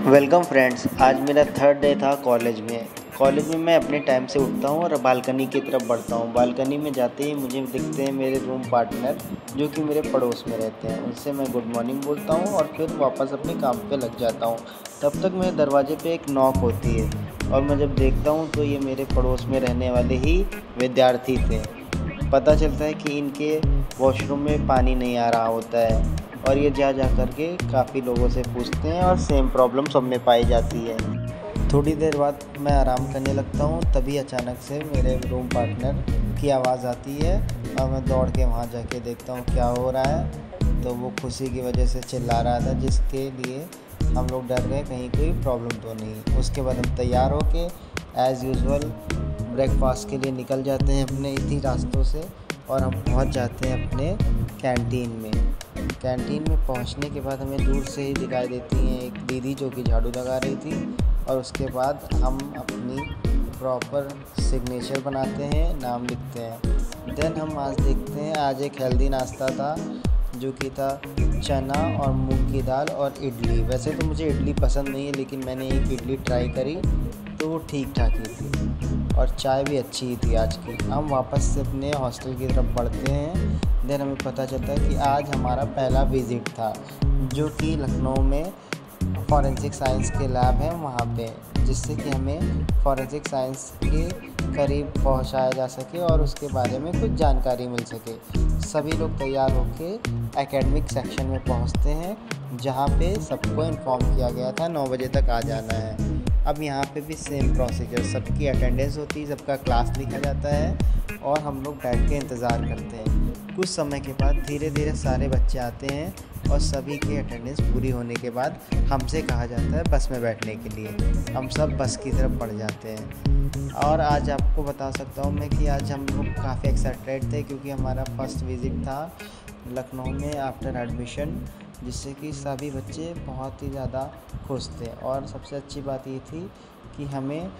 Welcome friends. आज मेरा third day था कॉलेज में मैं अपने टाइम से उठता हूँ और बालकनी की तरफ बढ़ता हूँ। बालकनी में जाते ही मुझे दिखते हैं मेरे रूम पार्टनर जो कि मेरे पड़ोस में रहते हैं। उनसे मैं गुड मॉर्निंग बोलता हूँ और फिर वापस अपने काम पे लग जाता हूँ। तब तक मेरे दरवाजे पे एक नॉक होती है और मैं जब देखता हूँ तो ये मेरे पड़ोस में रहने वाले ही विद्यार्थी थे। पता चलता है कि इनके वॉशरूम में पानी नहीं आ रहा होता है और ये जा कर के काफ़ी लोगों से पूछते हैं और सेम प्रॉब्लम सब में पाई जाती है। थोड़ी देर बाद मैं आराम करने लगता हूँ, तभी अचानक से मेरे रूम पार्टनर की आवाज़ आती है और मैं दौड़ के वहाँ जाके देखता हूँ क्या हो रहा है। तो वो खुशी की वजह से चिल्ला रहा था, जिसके लिए हम लोग डर गए कहीं कोई प्रॉब्लम तो नहीं। उसके बाद हम तैयार होके एज़ यूजुअल ब्रेकफास्ट के लिए निकल जाते हैं अपने इसी रास्तों से और हम पहुँच जाते हैं अपने कैंटीन में। कैंटीन में पहुंचने के बाद हमें दूर से ही दिखाई देती हैं एक दीदी जो कि झाड़ू लगा रही थी और उसके बाद हम अपनी प्रॉपर सिग्नेचर बनाते हैं, नाम लिखते हैं। देन हम आज देखते हैं, आज एक हेल्दी नाश्ता था जो कि था चना और मूंग की दाल और इडली। वैसे तो मुझे इडली पसंद नहीं है, लेकिन मैंने एक इडली ट्राई करी तो वो ठीक ठाक ही थी और चाय भी अच्छी ही थी आज की। हम वापस से अपने हॉस्टल की तरफ बढ़ते हैं। देन हमें पता चलता है कि आज हमारा पहला विज़िट था जो कि लखनऊ में फॉरेंसिक साइंस के लैब है वहाँ पे, जिससे कि हमें फॉरेंसिक साइंस के करीब पहुँचाया जा सके और उसके बारे में कुछ जानकारी मिल सके। सभी लोग तैयार होकर एकेडमिक सेक्शन में पहुँचते हैं जहाँ पे सबको इन्फॉर्म किया गया था 9 बजे तक आ जाना है। अब यहाँ पे भी सेम प्रोसीजर, सबकी अटेंडेंस होती है, सबका क्लास लिखा जाता है और हम लोग बैठ के इंतज़ार करते हैं। कुछ समय के बाद धीरे धीरे सारे बच्चे आते हैं और सभी की अटेंडेंस पूरी होने के बाद हमसे कहा जाता है बस में बैठने के लिए। हम सब बस की तरफ बढ़ जाते हैं और आज आपको बता सकता हूँ मैं कि आज हम लोग काफ़ी एक्साइटेड थे क्योंकि हमारा फर्स्ट विज़िट था लखनऊ में आफ्टर एडमिशन, जिससे कि सभी बच्चे बहुत ही ज़्यादा खुश थे। और सबसे अच्छी बात ये थी कि हमें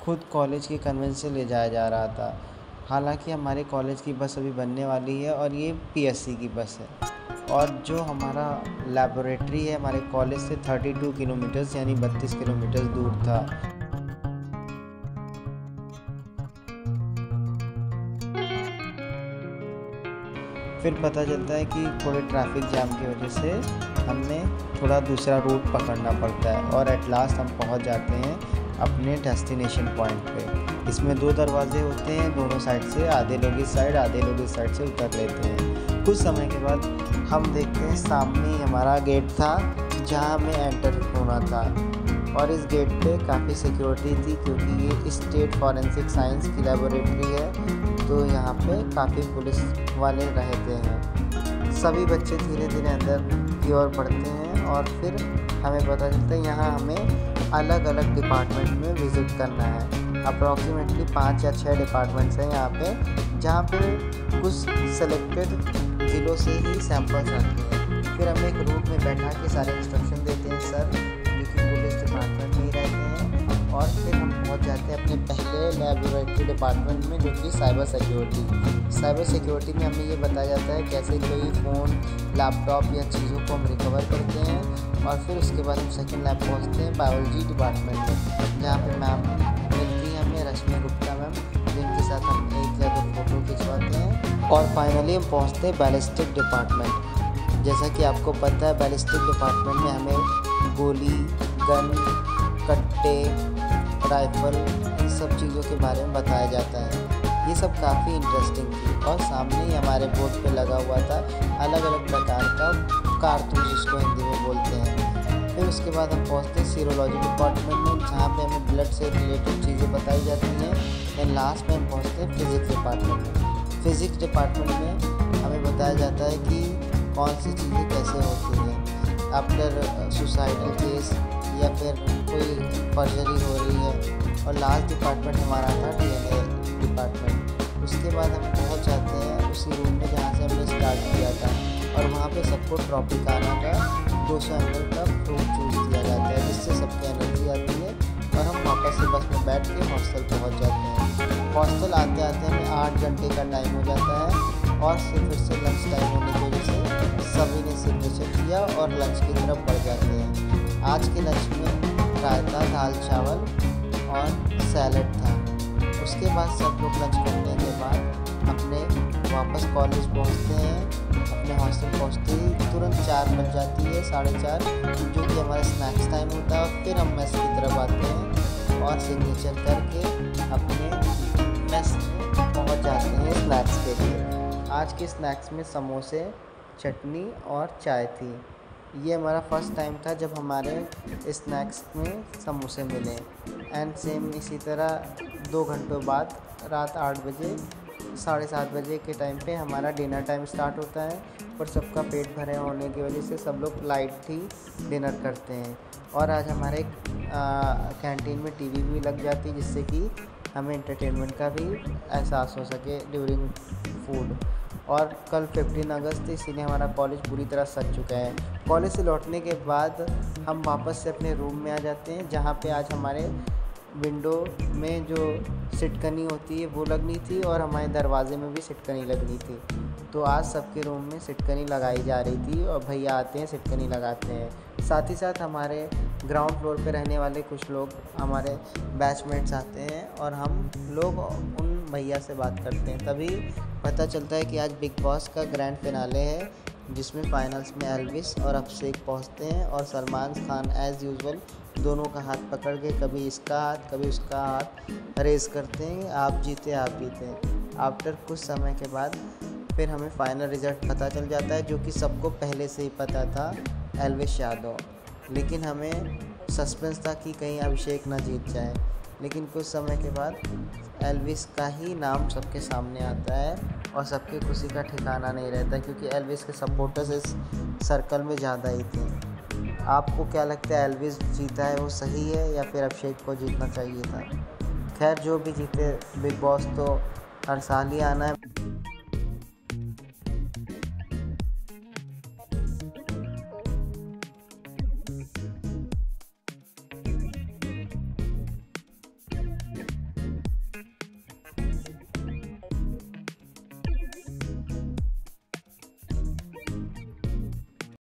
खुद कॉलेज के कन्वेंस से ले जाया जा रहा था। हालांकि हमारे कॉलेज की बस अभी बनने वाली है और ये पीएससी की बस है। और जो हमारा लैबोरेटरी है हमारे कॉलेज से 32 किलोमीटर्स यानी 32 किलोमीटर दूर था। फिर पता चलता है कि थोड़े ट्रैफिक जाम की वजह से हमें थोड़ा दूसरा रूट पकड़ना पड़ता है और एट लास्ट हम पहुंच जाते हैं अपने डेस्टिनेशन पॉइंट पे। इसमें 2 दरवाजे होते हैं दोनों साइड से, आधे लोग इस साइड आधे लोग इस साइड से उतर लेते हैं। कुछ समय के बाद हम देखते हैं सामने ही हमारा गेट था जहाँ हमें एंटर होना था और इस गेट पे काफ़ी सिक्योरिटी थी क्योंकि ये स्टेट फॉरेंसिक साइंस की लैबोरेटरी है, तो यहाँ पे काफ़ी पुलिस वाले रहते हैं। सभी बच्चे धीरे धीरे अंदर की ओर बढ़ते हैं और फिर हमें पता चलता है यहाँ हमें अलग अलग डिपार्टमेंट में विज़िट करना है। अप्रॉक्सीमेटली 5 या 6 डिपार्टमेंट्स हैं यहाँ पे, जहाँ पे कुछ सेलेक्टेड ज़िलों से ही सैंपल्स आते हैं। फिर हमें एक रूम में बैठा के सारे इंस्ट्रक्शन देते हैं सर, जो कि पुलिस डिपार्टमेंट में ही रहते हैं। और फिर हम पहुँच जाते हैं अपने पहले लैबोरेटरी डिपार्टमेंट में जो कि साइबर सिक्योरिटी में हमें ये बताया जाता है कैसे कोई फ़ोन, लैपटॉप या चीज़ों को हम रिकवर करते हैं। और फिर उसके बाद हम सेकंड लैब पहुँचते हैं बायोलॉजी डिपार्टमेंट में, जहाँ पे मैम मिलती है हमें, रश्मि गुप्ता मैम, जिनके साथ हम 1 या 2 फ़ोटो खिंचवाते हैं। और फाइनली हम पहुँचते हैं बैलिस्टिक डिपार्टमेंट। जैसा कि आपको पता है बैलिस्टिक डिपार्टमेंट में हमें गोली, गन, कट्टे, राइफल, इन सब चीज़ों के बारे में बताया जाता है। ये सब काफ़ी इंटरेस्टिंग थी और सामने ही हमारे बोर्ड पे लगा हुआ था अलग अलग प्रकार का कारतूस, जिसको हिंदी में बोलते हैं। फिर उसके बाद हम पहुँचते हैं सीरोलॉजी डिपार्टमेंट में, जहाँ पे हमें ब्लड से रिलेटेड चीज़ें बताई जाती हैं। एंड लास्ट में हम पहुँचते हैं फिज़िक्स डिपार्टमेंट में। फिज़िक्स डिपार्टमेंट में हमें बताया जाता है कि कौन सी चीज़ें कैसे होती हैं आफ्टर सुसाइडल केस या फिर कोई सर्जरी हो रही है। और लास्ट डिपार्टमेंट हमारा था डीएनए डिपार्टमेंट। उसके बाद हम पहुंच जाते हैं उसी रूम में जहां से हमने स्टार्ट किया था और वहां पे सबको ट्रॉपिकाना का 200 ml का फ्रूट जूस दिया जाता है, जिससे सबकी एनर्जी आती है और हम वापस से बस में बैठ के हॉस्टल पहुँच जाते हैं। हॉस्टल आते आते हमें 8 घंटे का टाइम हो जाता है और फिर से लंच टाइम होने की वजह से सभी ने सिग्नेचर किया और लंच की तरफ बढ़ जाते हैं। आज के लंच में रायता, दाल चावल और सैलड था। उसके बाद सब लोग लंच करने के बाद अपने वापस कॉलेज पहुंचते हैं। अपने हॉस्टल पहुंचते ही तुरंत 4 बज जाती है, 4:30, जो कि हमारा स्नैक्स टाइम होता है। और फिर हम मेस की तरफ आते हैं और सिग्नेचर करके अपने मेस में पहुंच जाते हैं स्नैक्स के लिए। आज के स्नैक्स में समोसे, चटनी और चाय थी। ये हमारा फर्स्ट टाइम था जब हमारे स्नैक्स में समोसे मिले। एंड सेम इसी तरह 2 घंटों बाद रात 8 बजे, 7:30 बजे के टाइम पे हमारा डिनर टाइम स्टार्ट होता है। पर सबका पेट भरे होने की वजह से सब लोग लाइट ही डिनर करते हैं। और आज हमारे कैंटीन में टीवी भी लग जाती है, जिससे कि हमें एंटरटेनमेंट का भी एहसास हो सके ड्यूरिंग फूड। और कल 15 अगस्त है, इसीलिए हमारा कॉलेज पूरी तरह सज चुका है। कॉलेज से लौटने के बाद हम वापस से अपने रूम में आ जाते हैं, जहाँ पे आज हमारे विंडो में जो सिटकनी होती है वो लगनी थी और हमारे दरवाजे में भी सिटकनी लगनी थी। तो आज सबके रूम में सिटकनी लगाई जा रही थी और भैया आते हैं सिटकनी लगाते हैं। साथ ही साथ हमारे ग्राउंड फ्लोर पे रहने वाले कुछ लोग हमारे बैचमेट्स आते हैं और हम लोग उन भैया से बात करते हैं। तभी पता चलता है कि आज बिग बॉस का ग्रैंड फिनाले है, जिसमें फाइनल्स में एल्विस और अभिषेक पहुंचते हैं और सलमान खान एज़ यूजुअल दोनों का हाथ पकड़ के कभी इसका हाथ कभी उसका हाथ रेस करते हैं, आप जीते आप जीते। आफ्टर कुछ समय के बाद फिर हमें फाइनल रिज़ल्ट पता चल जाता है, जो कि सबको पहले से ही पता था, एल्विस यादव। लेकिन हमें सस्पेंस था कि कहीं अभिषेक ना जीत जाए। लेकिन कुछ समय के बाद एल्विस का ही नाम सबके सामने आता है और सबकी खुशी का ठिकाना नहीं रहता, क्योंकि एल्विस के सपोर्टर्स इस सर्कल में ज़्यादा ही थे। आपको क्या लगता है, एल्विस जीता है वो सही है या फिर अभिषेक को जीतना चाहिए था? खैर जो भी जीते, बिग बॉस तो हर साल ही आना है।